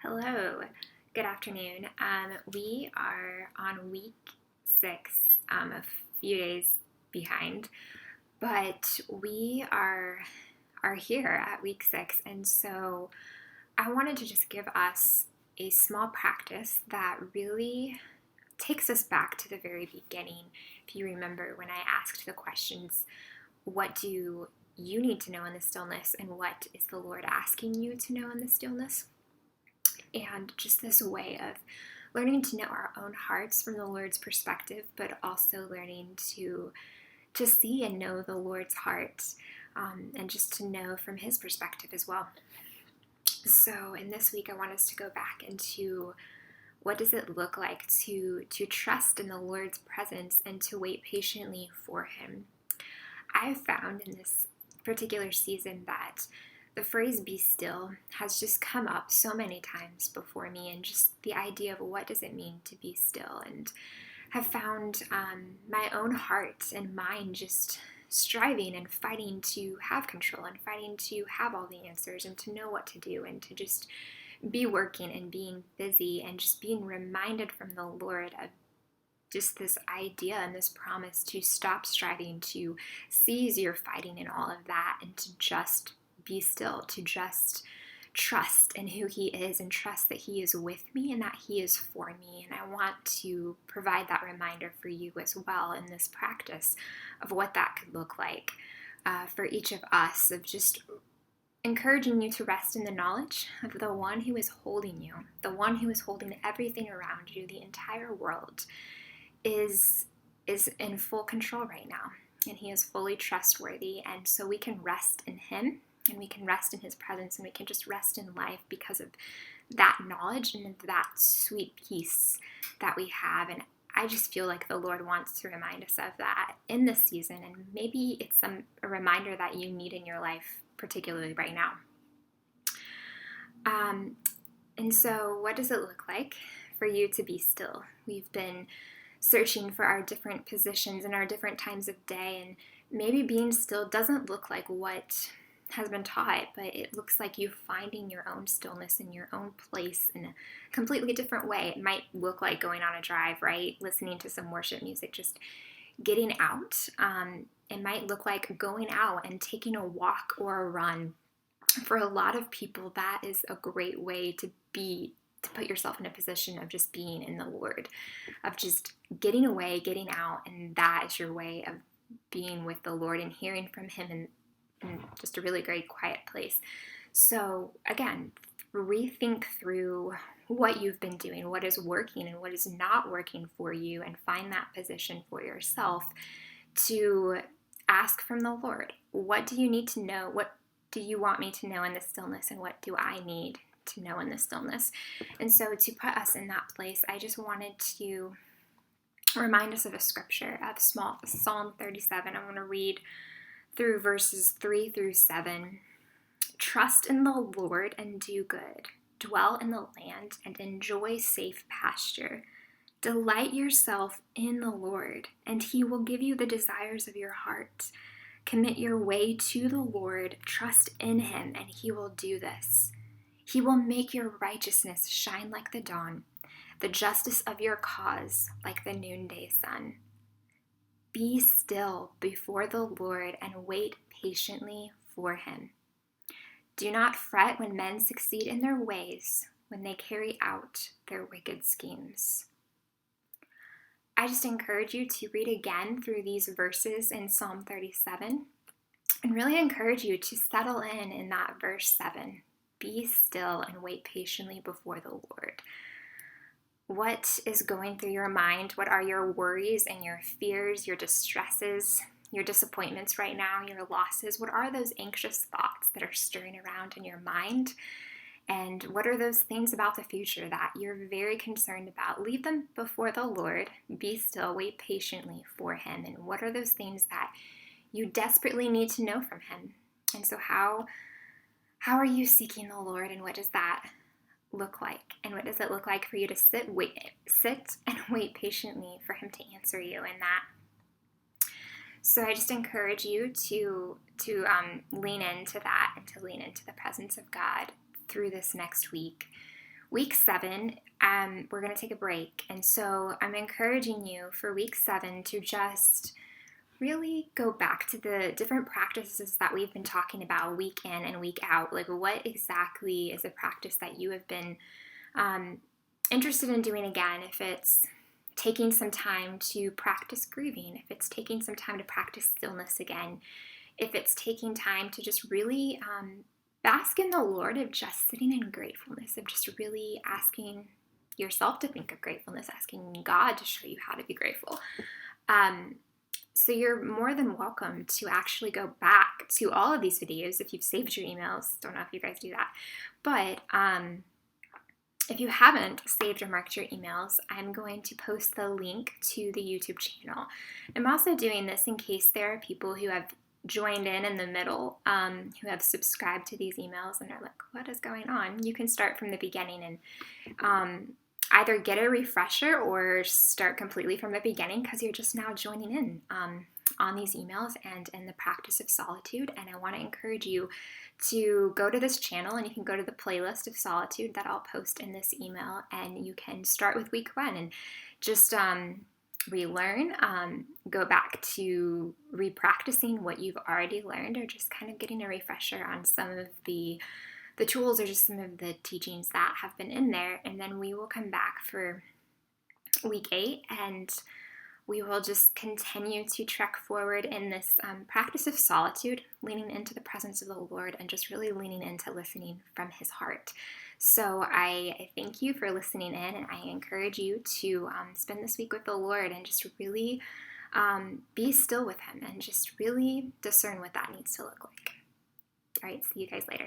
Hello, good afternoon. We are on week 6, a few days behind, but we are here at week 6, and so I wanted to just give us a small practice that really takes us back to the very beginning. If you remember when I asked the questions, what do you need to know in the stillness, and what is the Lord asking you to know in the stillness? And just this way of learning to know our own hearts from the Lord's perspective, but also learning to see and know the Lord's heart, and just to know from His perspective as well. So in this week, I want us to go back into what does it look like to trust in the Lord's presence and to wait patiently for Him. I have found in this particular season that the phrase be still has just come up so many times before me, and just the idea of what does it mean to be still, and have found my own heart and mind just striving and fighting to have control and fighting to have all the answers and to know what to do and to just be working and being busy and just being reminded from the Lord of just this idea and this promise to stop striving, to cease your fighting and all of that, and to just be still, to just trust in who He is and trust that He is with me and that He is for me. And I want to provide that reminder for you as well in this practice of what that could look like for each of us, of just encouraging you to rest in the knowledge of the one who is holding you, the one who is holding everything around you, the entire world, is in full control right now, and He is fully trustworthy. And so we can rest in Him, and we can rest in His presence, and we can just rest in life because of that knowledge and that sweet peace that we have. And I just feel like the Lord wants to remind us of that in this season, and maybe it's a reminder that you need in your life, particularly right now. And so what does it look like for you to be still? We've been searching for our different positions and our different times of day, and maybe being still doesn't look like what has been taught, but it looks like you finding your own stillness in your own place in a completely different way. It might look like going on a drive, right? Listening to some worship music, just getting out. It might look like going out and taking a walk or a run. For a lot of people, that is a great way to put yourself in a position of just being in the Lord, of just getting away, getting out, and that is your way of being with the Lord and hearing from Him in just a really great quiet place. So again, rethink through what you've been doing, what is working and what is not working for you, and find that position for yourself to ask from the Lord. What do you need to know? What do you want me to know in the stillness, and what do I need to know in the stillness? And so to put us in that place, I just wanted to remind us of a scripture of Psalm 37. I want to read through verses 3 through 7. Trust in the Lord and do good. Dwell in the land and enjoy safe pasture. Delight yourself in the Lord, and He will give you the desires of your heart. Commit your way to the Lord, trust in Him, and He will do this. He will make your righteousness shine like the dawn, the justice of your cause like the noonday sun. Be still before the Lord and wait patiently for Him. Do not fret when men succeed in their ways, when they carry out their wicked schemes. I just encourage you to read again through these verses in Psalm 37, and really encourage you to settle in that verse 7. Be still and wait patiently before the Lord. What is going through your mind? What are your worries and your fears, your distresses, your disappointments right now, your losses? What are those anxious thoughts that are stirring around in your mind? And what are those things about the future that you're very concerned about? Leave them before the Lord. Be still, wait patiently for Him. And what are those things that you desperately need to know from Him? And so how are you seeking the Lord, and what does that look like? And what does it look like for you to sit and wait patiently for Him to answer you in that? So I just encourage you to lean into that and to lean into the presence of God through this next week. week 7, we're going to take a break. And so I'm encouraging you for week 7 to just really go back to the different practices that we've been talking about week in and week out. Like, what exactly is a practice that you have been interested in doing again? If it's taking some time to practice grieving, if it's taking some time to practice stillness again, if it's taking time to just really bask in the Lord of just sitting in gratefulness, of just really asking yourself to think of gratefulness, asking God to show you how to be grateful. So you're more than welcome to actually go back to all of these videos if you've saved your emails. Don't know if you guys do that. But if you haven't saved or marked your emails, I'm going to post the link to the YouTube channel. I'm also doing this in case there are people who have joined in the middle, who have subscribed to these emails and are like, what is going on? You can start from the beginning and either get a refresher or start completely from the beginning because you're just now joining in on these emails and in the practice of solitude. And I want to encourage you to go to this channel, and you can go to the playlist of solitude that I'll post in this email, and you can start with week 1 and just relearn, go back to repracticing what you've already learned, or just kind of getting a refresher on some of the tools or just some of the teachings that have been in there. And then we will come back for week 8, and we will just continue to trek forward in this practice of solitude, leaning into the presence of the Lord and just really leaning into listening from his heart. So I thank you for listening in, and I encourage you to spend this week with the Lord and just really be still with him and just really discern what that needs to look like. All right, see you guys later.